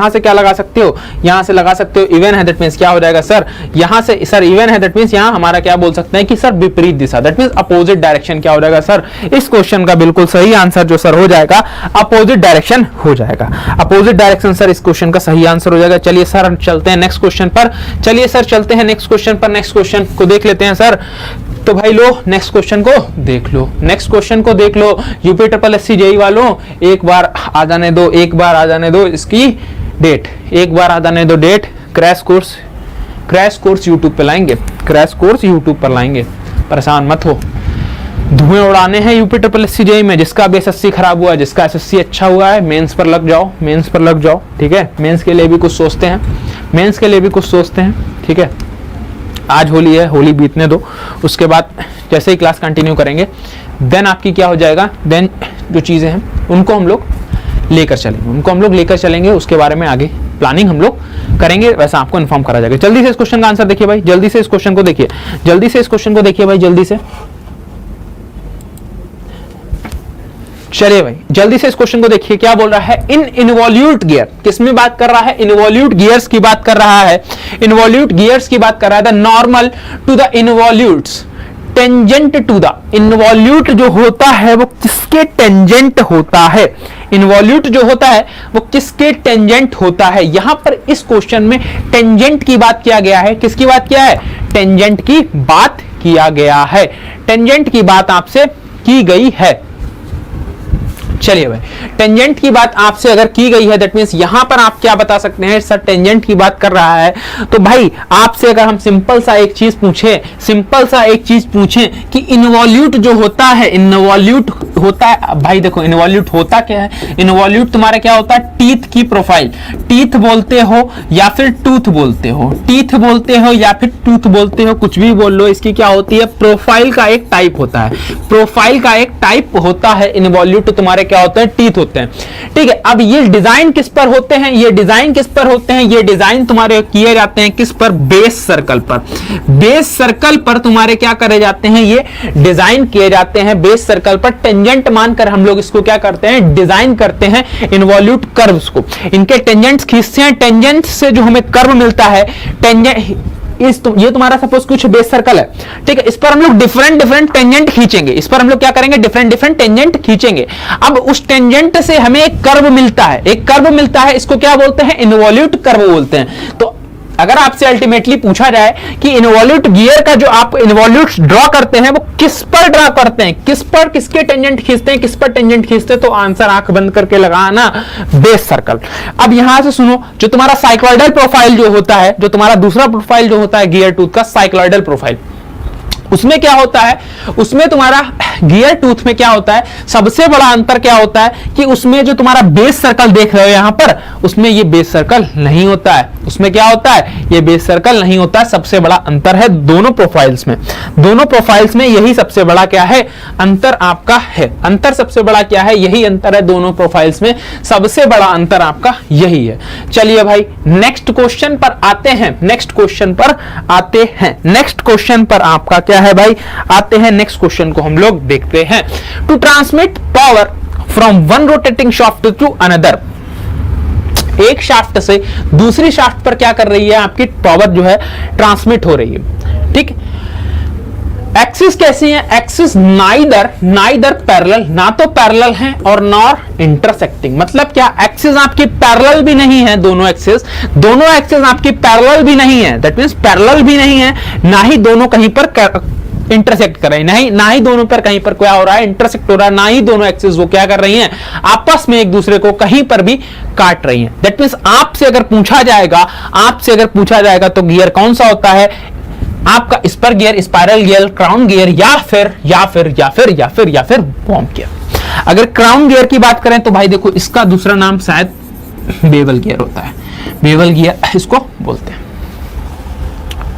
से क्या लगा सकते हो, यहां से लगा सकते हो इवन है, दैट मींस क्या हो जाएगा सर, यहां से सर इवन है, दैट मींस यहां हमारा क्या बोल सकते हैं कि सर विपरीत दिशा, दैट मींस अपोजिट डायरेक्शन क्या हो जाएगा सर, इस क्वेश्चन का बिल्कुल सही आंसर जो सर हो जाएगा अपोजिट डायरेक्शन हो जाएगा, अपोजिट डायरेक्शन सर इस क्वेश्चन का सही आंसर हो जाएगा। चलिए सर चलते हैं नेक्स्ट क्वेश्चन पर, चलिए सर चलते हैं नेक्स्ट क्वेश्चन पर, नेक्स्ट क्वेश्चन को देख लेते हैं सर। तो भाई लो नेक्स्ट क्वेश्चन को देख लो, नेक्स्ट क्वेश्चन को देख लो यूपी ट्रिपल एससी जेई वालों, एक बार आ जाने दो, एक बार आ जाने दो इसकी डेट, एक बार आ जाने दो डेट, क्रैश कोर्स यूट्यूब पे लाएंगे, क्रैश कोर्स यूट्यूब पर लाएंगे, परेशान मत हो, धुएं उड़ाने हैं यूपी ट्रिपल एससी जेई में, जिसका भी एसएससी खराब हुआ है, जिसका एसएससी अच्छा हुआ है, मेंस पर लग जाओ, मेंस पर लग जाओ, ठीक है, मेंस के लिए भी कुछ सोचते हैं, मेंस के लिए भी कुछ सोचते हैं, ठीक है। आज होली है, होली बीतने दो, उसके बाद जैसे ही क्लास कंटिन्यू करेंगे देन आपकी क्या हो जाएगा, देन जो चीजें हैं उनको हम लोग लेकर चलेंगे, उसके बारे में आगे प्लानिंग हम लोग करेंगे, वैसा आपको इन्फॉर्म करा जाएगा। जल्दी से इस क्वेश्चन का आंसर देखिए भाई, जल्दी से इस क्वेश्चन को देखिए, जल्दी से इस क्वेश्चन को देखिए भाई, जल्दी से, चलिए भाई जल्दी से इस क्वेश्चन को देखिए, क्या बोल रहा है, इन इनवॉल्यूट गियर, किसमें बात कर रहा है, इनवॉल्यूट गियर्स की बात कर रहा है, इनवॉल्यूट गियर्स की बात कर रहा है, the normal to the involutes tangent to the, involute जो होता है वो किसके टेंजेंट होता है, इनवॉल्यूट जो होता है वो किसके टेंजेंट होता है, यहां पर इस क्वेश्चन में टेंजेंट की बात किया गया है, किसकी बात किया है, टेंजेंट की बात किया गया है, टेंजेंट की बात आपसे की गई है। चलिए भाई टेंजेंट की बात आपसे अगर की गई है, दैट मींस यहां पर आप क्या बता सकते हैं, सर टेंजेंट की बात कर रहा है, तो भाई आपसे अगर हम सिंपल सा एक चीज पूछें कि इनवॉल्यूट जो होता है, इनवॉल्यूट होता है, भाई देखो इनवॉल्यूट होता क्या है, इनवॉल्यूट तुम्हारा क्या होता है, टीथ की प्रोफाइल, टीथ बोलते हो या फिर टूथ बोलते हो, टीथ बोलते हो या फिर टूथ बोलते हो, कुछ भी बोल लो, इसकी क्या होती है, प्रोफाइल का एक टाइप होता है, प्रोफाइल का एक टाइप होता है, इनवॉल्यूट तुम्हारे क्या होते हैं, टीथ होते हैं, ठीक है। अब ये डिजाइन किस पर होते हैं, ये डिजाइन किस पर होते हैं, ये डिजाइन तुम्हारे किए जाते हैं किस पर, बेस सर्कल पर, बेस सर्कल पर तुम्हारे क्या करे जाते हैं, ये डिजाइन किए जाते हैं बेस सर्कल पर, टेंजेंट मानकर हम लोग इसको क्या करते हैं, डिजाइन करते हैं इनवॉल्यूट कर्व्स को, इनके टेंजेंट्स खींचते हैं, टेंजेंट से जो हमें कर्व मिलता है, टेंजेंट ये तुम्हारा सपोज कुछ बेस सर्कल है, ठीक है, इस पर हम लोग डिफरेंट टेंजेंट खींचेंगे, इस पर हम लोग क्या करेंगे, डिफरेंट टेंजेंट खींचेंगे। अब उस टेंजेंट से हमें एक कर्व मिलता है, इसको क्या बोलते हैं, इनवॉल्यूट कर्व बोलते हैं। तो अगर आपसे अल्टीमेटली पूछा जाए कि इनवॉल्यूट गियर का जो आप इनवॉल्यूट ड्रॉ करते हैं वो किस पर ड्रॉ करते हैं, किसके टेंजेंट खींचते हैं, किस पर टेंजेंट खींचते हैं, तो आंसर आंख बंद करके लगाना, बेस सर्कल। अब यहां से सुनो, जो तुम्हारा साइक्लॉइडल प्रोफाइल जो होता है, जो तुम्हारा दूसरा प्रोफाइल जो होता है गियर टूथ का, साइक्लॉइडल प्रोफाइल, उसमें क्या होता है, उसमें तुम्हारा गियर टूथ में क्या होता है, सबसे बड़ा अंतर क्या होता है कि उसमें जो तुम्हारा बेस सर्कल देख रहे हो यहां पर, उसमें ये बेस सर्कल नहीं होता है, उसमें क्या होता है, ये बेस सर्कल नहीं होता है, सबसे बड़ा अंतर है दोनों प्रोफाइल्स में, दोनों प्रोफाइल्स में यही सबसे बड़ा क्या है, अंतर आपका है, अंतर सबसे बड़ा क्या है, यही अंतर है दोनों प्रोफाइल्स में, सबसे बड़ा अंतर आपका यही है। चलिए भाई नेक्स्ट क्वेश्चन पर आते हैं, नेक्स्ट क्वेश्चन पर आते हैं, नेक्स्ट क्वेश्चन पर आपका क्या है भाई, आते हैं नेक्स्ट क्वेश्चन को हम लोग देखते हैं। To transmit power from one rotating shaft to another, एक शाफ्ट से दूसरी शाफ्ट पर क्या कर रही है, आपकी पावर जो है ट्रांसमिट हो रही है, ठीक। एक्सिस कैसी है, एक्सिस नाइदर पैरेलल, ना तो पैरेलल है और नॉर इंटरसेक्टिंग, मतलब क्या, एक्सिस आपकी पैरेलल भी नहीं है, दोनों एक्सिस आपकी पैरेलल भी नहीं है, दैट मींस पैरेलल भी नहीं है, ना ही दोनों कहीं पर इंटरसेक्ट कर रही है, ना ही दोनों पर कहीं पर क्या हो रहा है, इंटरसेक्ट हो रहा है, ना ही दोनों एक्सिस वो क्या कर रही हैं, आपस में एक दूसरे को कहीं पर भी काट रही हैं। दैट मींस आपसे अगर पूछा जाएगा तो गियर कौन सा होता है आपका, spur gear, spiral gear, crown gear या फिर बॉम्ब गियर। अगर क्राउन गियर की बात करें तो भाई देखो इसका दूसरा नाम शायद बेवल गियर होता है, बेवल गियर इसको बोलते हैं,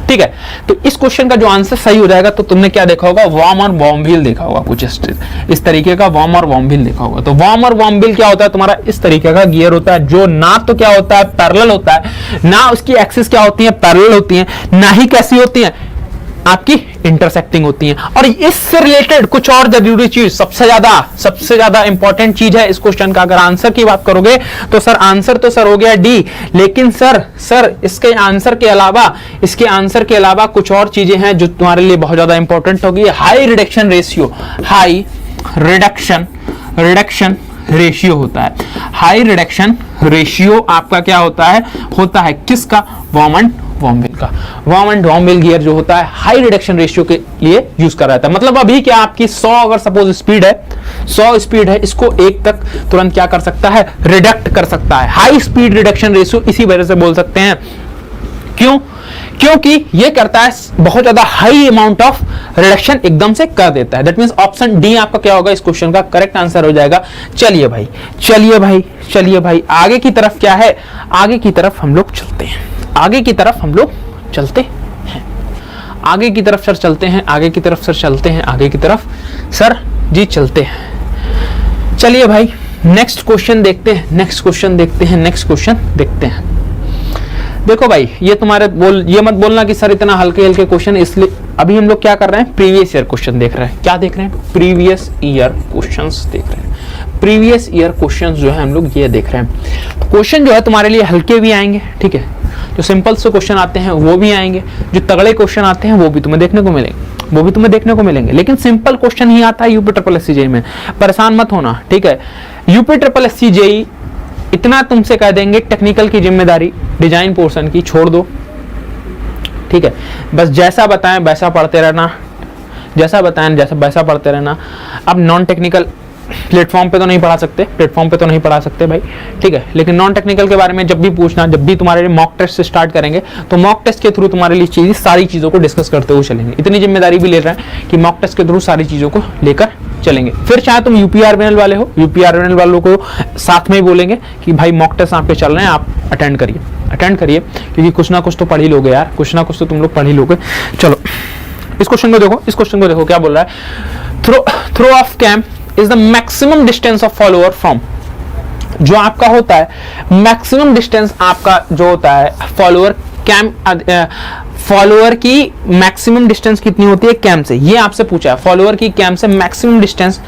ठीक है। तो इस क्वेश्चन का जो आंसर सही हो जाएगा, तो तुमने क्या देखा होगा, वॉर्म और वॉर्म व्हील देखा होगा, कुछ इस तरीके का वॉर्म और वॉर्म व्हील देखा होगा। तो वॉर्म और वॉर्म व्हील क्या होता है, तुम्हारा इस तरीके का गियर होता है, जो ना तो क्या होता है पैरेलल होता है, ना उसकी एक्सिस क्या होती है पैरेलल होती है, ना ही कैसी होती है आपकी इंटरसेक्टिंग होती हैं। और इससे रिलेटेड कुछ और जरूरी चीज, सबसे ज्यादा इंपॉर्टेंट चीज है इस क्वेश्चन का। अगर आंसर की बात करोगे तो सर आंसर तो सर हो गया डी, लेकिन सर इसके आंसर के अलावा कुछ और चीजें हैं जो तुम्हारे लिए बहुत ज्यादा इंपॉर्टेंट होगी। हाई रिडक्शन रेशियो होता है। हाई रिडक्शन रेशियो आपका क्या होता है किसका? वॉर्म एंड वॉर्मवेल गियर जो होता है हाई रिडक्शन रेशियो के लिए यूज कर रहा था। मतलब अभी क्या आपकी 100 अगर सपोज स्पीड है, इसको 1 तक तुरंत क्या कर सकता है? रिडक्ट कर सकता है। हाई स्पीड रिडक्शन रेशियो इसी वजह से बोल सकते हैं। क्यों? क्योंकि ये करता है बहुत ज्यादा हाई अमाउंट ऑफ रिडक्शन एकदम से कर देता है। दैट मींस ऑप्शन डी आपका क्या होगा? इस क्वेश्चन का करेक्ट आंसर हो जाएगा। चलिए भाई आगे की तरफ क्या है? आगे की तरफ हम लोग चलते हैं। आगे की तरफ सर जी चलते हैं। चलिए भाई नेक्स्ट क्वेश्चन देखते हैं। देखो भाई ये ये मत बोलना कि सर इतना हल्के क्वेश्चन, इसलिए अभी हम लोग क्या कर रहे हैं? प्रीवियस ईयर क्वेश्चन देख रहे हैं। क्या देख रहे हैं? प्रीवियस ईयर क्वेश्चंस देख रहे हैं। प्रीवियस ईयर क्वेश्चंस जो है हम लोग ये देख रहे हैं। क्वेश्चन जो है तुम्हारे लिए हल्के भी आएंगे, ठीक है, जो सिंपल से क्वेश्चन आते हैं वो भी आएंगे, जो तगड़े क्वेश्चन आते हैं वो भी तुम्हें देखने को मिलेंगे, लेकिन सिंपल क्वेश्चन ही आता है यूपी ट्रिपल एससी जेईई में। परेशान मत होना, ठीक है। यूपी ट्रिपल एससी जेईई इतना तुमसे कह देंगे, टेक्निकल की जिम्मेदारी डिजाइन पोर्शन की छोड़ दो, ठीक है। बस जैसा बताएं वैसा पढ़ते रहना। अब नॉन टेक्निकल प्लेटफॉर्म पे तो नहीं पढ़ा सकते भाई, ठीक है। लेकिन नॉन टेक्निकल के बारे में जब भी पूछना, जब भी तुम्हारे लिए मॉक टेस्ट से स्टार्ट करेंगे तो मॉक टेस्ट के थ्रू तुम्हारे लिए सारी चीजों को डिस्कस करते हुए चलेंगे। इतनी जिम्मेदारी भी ले रहे हैं कि मॉक टेस्ट के थ्रू सारी चीजों को लेकर चलेंगे। फिर चाहे तुम यूपीआरवीएनएल वाले हो, यूपीआरवीएनएल वालों को साथ में ही बोलेंगे कि भाई मॉक टेस्ट आपके चल रहे हैं, आप अटेंड करिए, क्योंकि कुछ ना कुछ तो पढ़ ही लोगे यार, कुछ ना कुछ तो तुम लोग पढ़ ही लोगे। चलो इस क्वेश्चन को देखो क्या बोल रहा है। Throw of cam is the maximum distance of follower from. जो आपका होता है मैक्सिमम डिस्टेंस, आपका जो होता है फॉलोअर की मैक्सिमम डिस्टेंस कितनी होती है कैंप से, ये आपसे पूछा है। फॉलोअर की कैंप से मैक्सिमम डिस्टेंस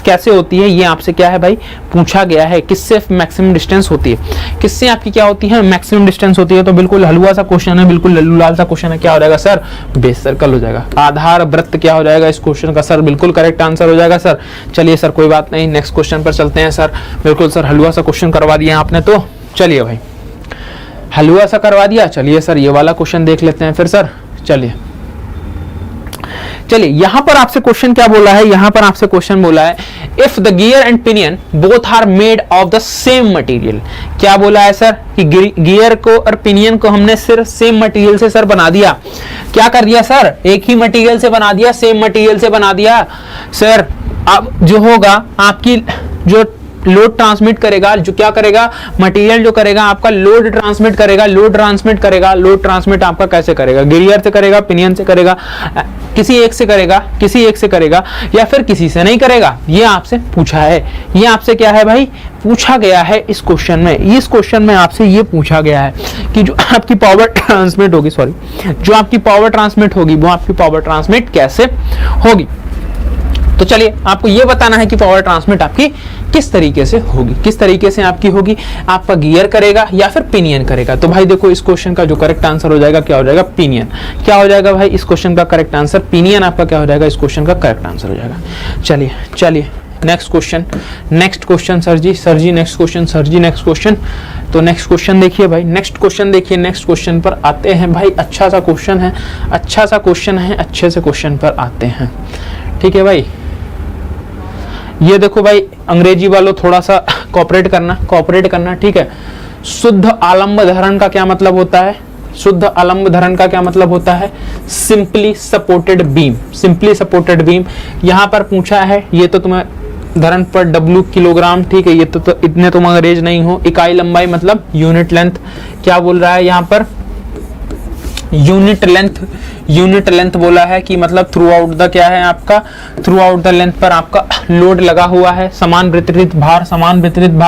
कैसे होती है, ये आपसे क्या है भाई पूछा गया है। किससे मैक्सिमम डिस्टेंस होती है, किससे आपकी क्या होती है मैक्सिमम डिस्टेंस होती है। तो बिल्कुल हलवा सा क्वेश्चन है, बिल्कुल लल्लू लाल सा क्वेश्चन है। क्या हो जाएगा सर? बेस सर्कल हो जाएगा। आधार वृत्त क्या हो जाएगा इस क्वेश्चन का? सर बिल्कुल करेक्ट आंसर हो जाएगा सर। चलिए सर कोई बात नहीं, नेक्स्ट क्वेश्चन पर चलते हैं सर। बिल्कुल सर हलवा सा क्वेश्चन करवा दिया आपने, तो चलिए भाई हलवा सा करवा दिया। चलिए सर ये वाला क्वेश्चन देख लेते हैं फिर सर। चलिए यहां पर आपसे क्वेश्चन क्या बोला है? यहां पर आपसे क्वेश्चन बोला है if the gear and pinion both are made of the same material. क्या बोला है सर? कि गियर को और पिनियन को हमने सिर्फ सेम मटेरियल से सर बना दिया। क्या कर दिया सर? एक ही मटेरियल से बना दिया, सेम मटेरियल से बना दिया सर। अब जो होगा आपकी जो लोड ट्रांसमिट करेगा, जो क्या करेगा मटेरियल जो करेगा आपका लोड ट्रांसमिट करेगा। लोड ट्रांसमिट आपका कैसे करेगा? गियर से करेगा, पिनियन से करेगा, किसी एक से करेगा या फिर किसी से नहीं करेगा। ये आपसे पूछा है, ये आपसे क्या है भाई पूछा गया है इस क्वेश्चन में। इस क्वेश्चन में आपसे ये पूछा गया है कि जो आपकी पावर ट्रांसमिट होगी, जो आपकी पावर ट्रांसमिट होगी वो आपकी पावर ट्रांसमिट कैसे होगी। तो चलिए आपको ये बताना है कि पावर ट्रांसमिट आपकी किस तरीके से होगी, किस तरीके से आपकी होगी। आपका गियर करेगा या फिर पिनियन करेगा। तो भाई देखो इस क्वेश्चन का जो करेक्ट आंसर हो जाएगा क्या हो जाएगा? पिनियन। क्या हो जाएगा भाई इस क्वेश्चन का करेक्ट आंसर? पिनियन आपका क्या हो जाएगा इस क्वेश्चन का करेक्ट आंसर हो जाएगा। चलिए नेक्स्ट क्वेश्चन सर जी नेक्स्ट क्वेश्चन। तो नेक्स्ट क्वेश्चन देखिए भाई, नेक्स्ट क्वेश्चन पर आते हैं भाई। अच्छा सा क्वेश्चन है, अच्छे से क्वेश्चन पर आते हैं, ठीक है भाई। ये देखो भाई अंग्रेजी वालों थोड़ा सा कोऑपरेट करना, ठीक है। शुद्ध आलम्ब धरण का क्या मतलब होता है? Simply supported beam. यहां पर पूछा है, ये तो तुम्हें धरण पर W किलोग्राम, ठीक है। ये तो इतने तुम अंग्रेज नहीं हो। इकाई लंबाई मतलब यूनिट लेंथ। क्या बोल रहा है यहाँ पर? यूनिट लेंथ बोला है कि मतलब थ्रू आउट द क्या है आपका, थ्रू आउट द लेंथ पर आपका लोड लगा हुआ है। समान वितरित भार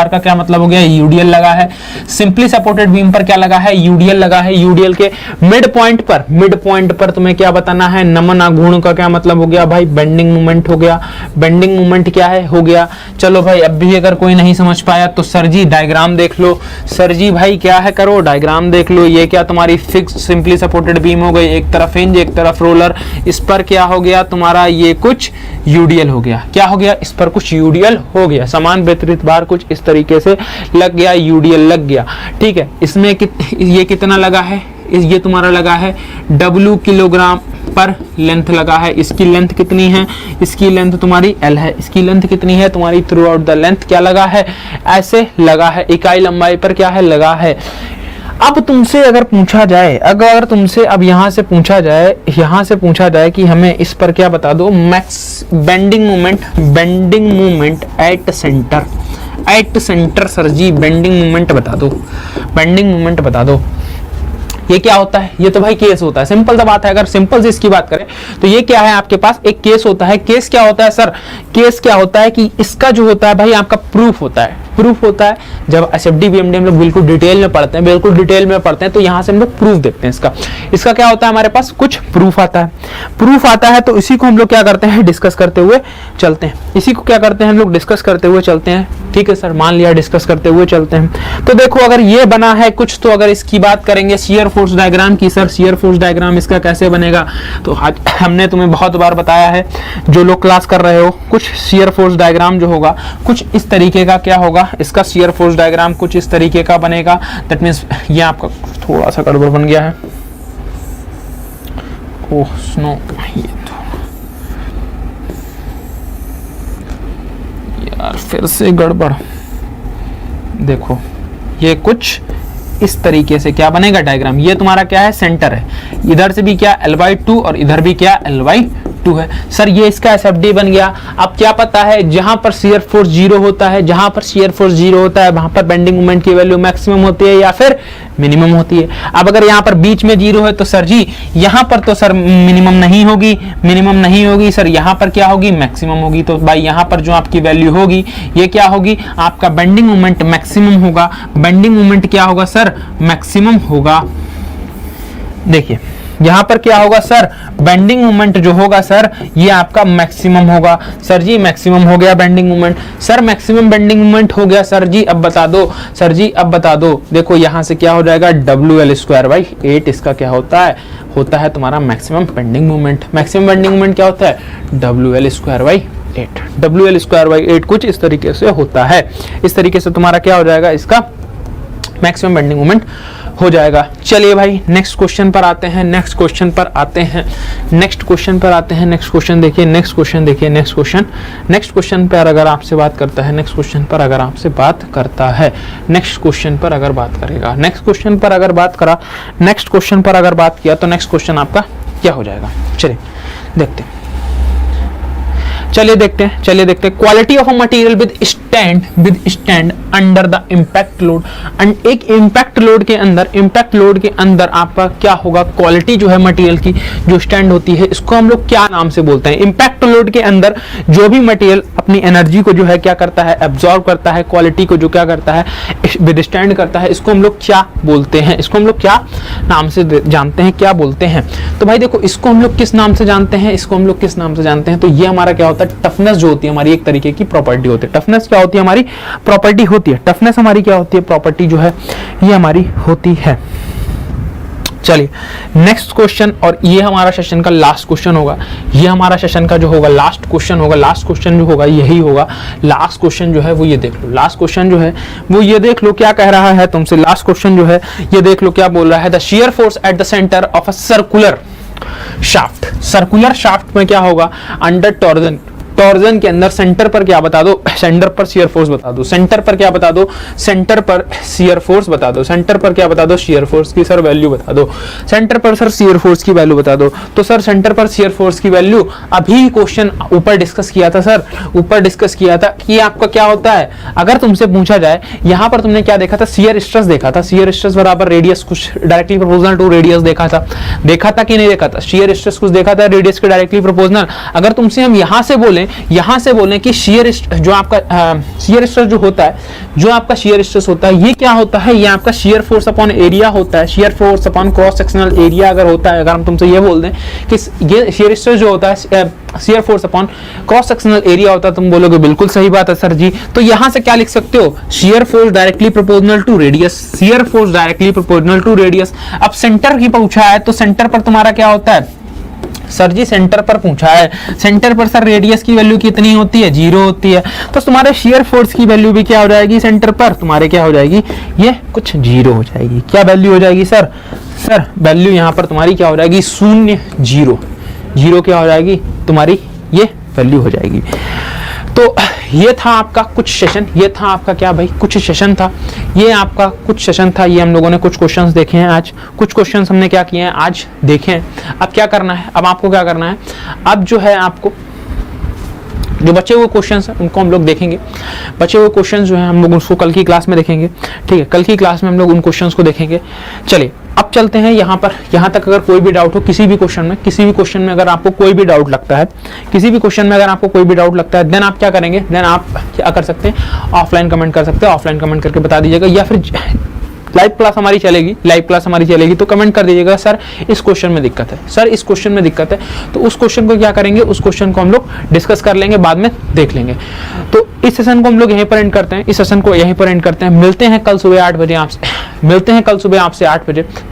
का क्या मतलब हो गया, यूडीएल लगा है। सिंपली सपोर्टेड बीम पर क्या लगा है, यूडीएल लगा है। यूडीएल के मिड पॉइंट पर तुम्हें क्या बताना है, नमन आघूर्ण का क्या मतलब हो गया भाई, बेंडिंग मोमेंट हो गया। बेंडिंग मोमेंट क्या है, हो गया। चलो भाई अब भी अगर कोई नहीं समझ पाया तो सर जी डायग्राम देख लो। सर जी भाई क्या है, करो डायग्राम देख लो। ये क्या तुम्हारी फिक्स सिंपली सपोर्टेड बीम हो गई, एक तरफ हिंज एक तरफ रोलर। इस पर क्या हो गया तुम्हारा, ये कुछ यूडीएल हो गया। क्या हो गया, इस पर कुछ यूडीएल हो गया। समान वितरित भार कुछ इस तरीके से लग गया, यूडीएल लग गया। ठीक है, इसमें ये कितना लगा है, ये तुम्हारा लगा है W किलोग्राम पर लेंथ लगा है। इसकी लेंथ कितनी है, इसकी लेंथ तुम्हारी L है। इसकी लेंथ कितनी है तुम्हारी, थ्रू आउट द लेंथ क्या लगा है, ऐसे लगा है। इकाई लंबाई पर क्या है, लगा है। अब तुमसे अगर पूछा जाए, अगर तुमसे अब यहां से पूछा जाए कि हमें इस पर क्या बता दो, max bending moment at centre. Sir ji bending moment बता दो। ये क्या होता है, ये तो भाई केस होता है। सिंपल सा बात है, अगर सिंपल से इसकी बात करें तो ये क्या है आपके पास, एक केस होता है। केस क्या होता है सर, केस क्या होता है कि इसका जो होता है भाई आपका प्रूफ होता है। जब एसएफडी बीएमडी हम लोग बिल्कुल डिटेल में पढ़ते हैं, तो यहां से हम लोग प्रूफ देखते हैं। इसका क्या होता है, हमारे पास कुछ प्रूफ आता है। तो इसी को हम लोग क्या करते हैं, डिस्कस करते हुए चलते हैं। ठीक है सर, मान लिया डिस्कस करते हुए चलते हैं। तो देखो अगर ये बना है कुछ, तो अगर इसकी बात करेंगे शियर फोर्स डायग्राम की, सर शियर फोर्स डायग्राम इसका कैसे बनेगा, तो हमने तुम्हें बहुत बार बताया है, जो लोग क्लास कर रहे हो, कुछ शियर फोर्स डायग्राम जो होगा कुछ इस तरीके का क्या होगा, इसका शियर फोर्स डायग्राम कुछ इस तरीके का बनेगा। दैट मींस ये आपका थोड़ा सा गड़बड़ बन गया है। ओह स्नो, ये तो यार फिर से गड़बड़। देखो ये कुछ इस तरीके से क्या बनेगा डायग्राम। ये तुम्हारा क्या है, सेंटर है। इधर से भी क्या L/2 और इधर भी क्या L/2 है। सर ये इसका एसएफडी बन गया। अब क्या पता है, जहां पर शियर फोर्स 0 होता है, वहां पर बेंडिंग मोमेंट की वैल्यू मैक्सिमम होती है या फिर मिनिमम होती है। अब अगर यहाँ पर बीच में 0 है तो सर जी यहाँ पर तो सर मिनिमम नहीं होगी सर, यहाँ पर क्या होगी, मैक्सिमम होगी। तो भाई यहाँ पर जो आपकी वैल्यू होगी ये क्या होगी, आपका बेंडिंग मोमेंट मैक्सिमम होगा। बेंडिंग मोमेंट क्या होगा सर, मैक्सिमम होगा। देखिए यहां पर क्या होगा सर, बेंडिंग मोमेंट जो होगा सर ये आपका मैक्सिमम होगा। सर जी मैक्सिमम हो गया bending moment, sir maximum bending moment हो गया। सर जी अब बता दो, देखो यहां से क्या हो जाएगा, WL²/8 इसका क्या होता है तुम्हारा maximum bending moment. Maximum bending moment क्या होता है, WL²/8। WL²/8 कुछ इस तरीके से होता है। इस तरीके से तुम्हारा क्या हो जाएगा, इसका मैक्सिमम बेंडिंग मोमेंट हो जाएगा। चलिए भाई नेक्स्ट क्वेश्चन पर आते हैं। नेक्स्ट क्वेश्चन देखिए। नेक्स्ट क्वेश्चन पर अगर आपसे बात करता है, नेक्स्ट क्वेश्चन पर अगर बात किया तो नेक्स्ट क्वेश्चन आपका क्या हो जाएगा। चलिए देखते हैं। Quality of a material with stand under the impact load. एक इम्पैक्ट लोड के अंदर आपका क्या होगा, क्वालिटी जो है मटेरियल की जो स्टैंड होती है, इसको हम लोग क्या नाम से बोलते हैं। इम्पैक्ट लोड के अंदर जो भी मटेरियल अपनी एनर्जी को जो है क्या करता है, एब्जॉर्ब करता है, क्वालिटी को जो क्या करता है, विद स्टैंड करता है, इसको हम लोग क्या बोलते हैं, इसको हम लोग क्या नाम से जानते हैं, क्या बोलते हैं। तो भाई देखो इसको हम लोग किस नाम से जानते हैं, तो ये हमारा क्या होता है, टफनेस जो होती है हमारी एक तरीके की प्रॉपर्टी होती है। टफनेस क्या होती है, हमारी प्रॉपर्टी होती है। टफनेस हमारी क्या होती है, प्रॉपर्टी जो है ये हमारी होती है। चलिए नेक्स्ट क्वेश्चन, और ये हमारा सेशन का लास्ट क्वेश्चन होगा। ये हमारा सेशन का जो होगा लास्ट क्वेश्चन जो होगा यही होगा। लास्ट क्वेश्चन जो है वो ये देख लो, क्या कह रहा है तुमसे। लास्ट क्वेश्चन जो है ये देख लो क्या बोल रहा है, the shear force at the centre of a circular shaft में क्या होगा, अंडर टॉर्जन के अंदर सेंटर पर क्या बता दो, सेंटर पर शियर फोर्स बता दो, सेंटर पर क्या बता दो, सेंटर पर शियर फोर्स बता दो, सेंटर पर क्या बता दो, शियर फोर्स की सर वैल्यू बता दो, सेंटर पर सर शियर फोर्स की वैल्यू बता दो। तो सर सेंटर पर शियर फोर्स की वैल्यू अभी क्वेश्चन ऊपर डिस्कस किया था सर, ऊपर डिस्कस किया था कि आपका क्या होता है, अगर तुमसे पूछा जाए यहां पर तुमने क्या देखा था, शियर स्ट्रेस देखा था, शियर स्ट्रेस बराबर रेडियस कुछ डायरेक्टली प्रोपोर्शनल टू रेडियस देखा था कि नहीं देखा था, शियर स्ट्रेस कुछ देखा था रेडियस के डायरेक्टली प्रोपोर्शनल। अगर तुमसे हम यहां से बोलें कि शियर जो आपका शियर स्ट्रेस जो होता है, जो आपका शियर स्ट्रेस होता है ये क्या होता है, ये आपका शियर फोर्स अपॉन एरिया होता है, shear force upon cross sectional area अगर होता है, अगर हम तुमसे ये बोल दें कि ये शियर स्ट्रेस जो होता है shear force upon cross sectional area होता है, तुम बोलोगे बिल्कुल सही बात है सर जी। तो यहां से क्या लिख सकते हो, shear force directly proportional to radius, shear force directly proportional to radius. अब सेंटर की पूछा है तो सेंटर पर तुम्हारा क्या होता है सर जी, सेंटर पर पूछा है, सेंटर पर सर रेडियस की वैल्यू कितनी होती है, 0 होती है। तो तुम्हारे शियर फोर्स की वैल्यू भी क्या हो जाएगी, सेंटर पर तुम्हारे क्या हो जाएगी, ये कुछ 0 हो जाएगी। क्या वैल्यू हो जाएगी सर, सर वैल्यू यहाँ पर तुम्हारी क्या हो जाएगी, 0 0 क्या हो जाएगी तुम्हारी, ये वैल्यू हो जाएगी। तो ये था आपका कुछ सेशन, ये था आपका क्या भाई कुछ सेशन था, ये आपका कुछ सेशन था। ये हम लोगों ने कुछ क्वेश्चंस देखे हैं आज, कुछ क्वेश्चंस हमने क्या किए हैं आज देखे हैं। अब क्या करना है, अब आपको क्या करना है, अब जो है आपको जो बचे हुए क्वेश्चंस हैं उनको हम लोग देखेंगे, बचे हुए क्वेश्चंस जो हैं हम लोग उसको कल की क्लास में देखेंगे, ठीक है, कल की क्लास में हम लोग उन क्वेश्चंस को देखेंगे। चलिए अब चलते हैं यहाँ पर, यहाँ तक अगर कोई भी डाउट हो किसी भी क्वेश्चन में अगर आपको कोई भी डाउट लगता है, किसी भी क्वेश्चन में अगर आपको कोई भी डाउट लगता है, देन आप क्या करेंगे, देन आप क्या कर सकते हैं, ऑफलाइन कमेंट कर सकते हैं, ऑफलाइन कमेंट करके बता दीजिएगा, या फिर लाइव क्लास हमारी चलेगी, तो कमेंट कर दीजिएगा सर इस क्वेश्चन में दिक्कत है, सर इस क्वेश्चन में दिक्कत है, तो उस क्वेश्चन को क्या करेंगे, उस क्वेश्चन को हम लोग डिस्कस कर लेंगे, बाद में देख लेंगे। तो इस सेशन को हम लोग यहीं पर एंड करते हैं, इस सेशन को यहीं पर एंड करते हैं। मिलते हैं कल सुबह 8 बजे आपसे,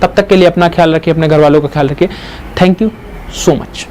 तब तक के लिए अपना ख्याल रखिए, अपने घर वालों का ख्याल रखिए। Thank you so much.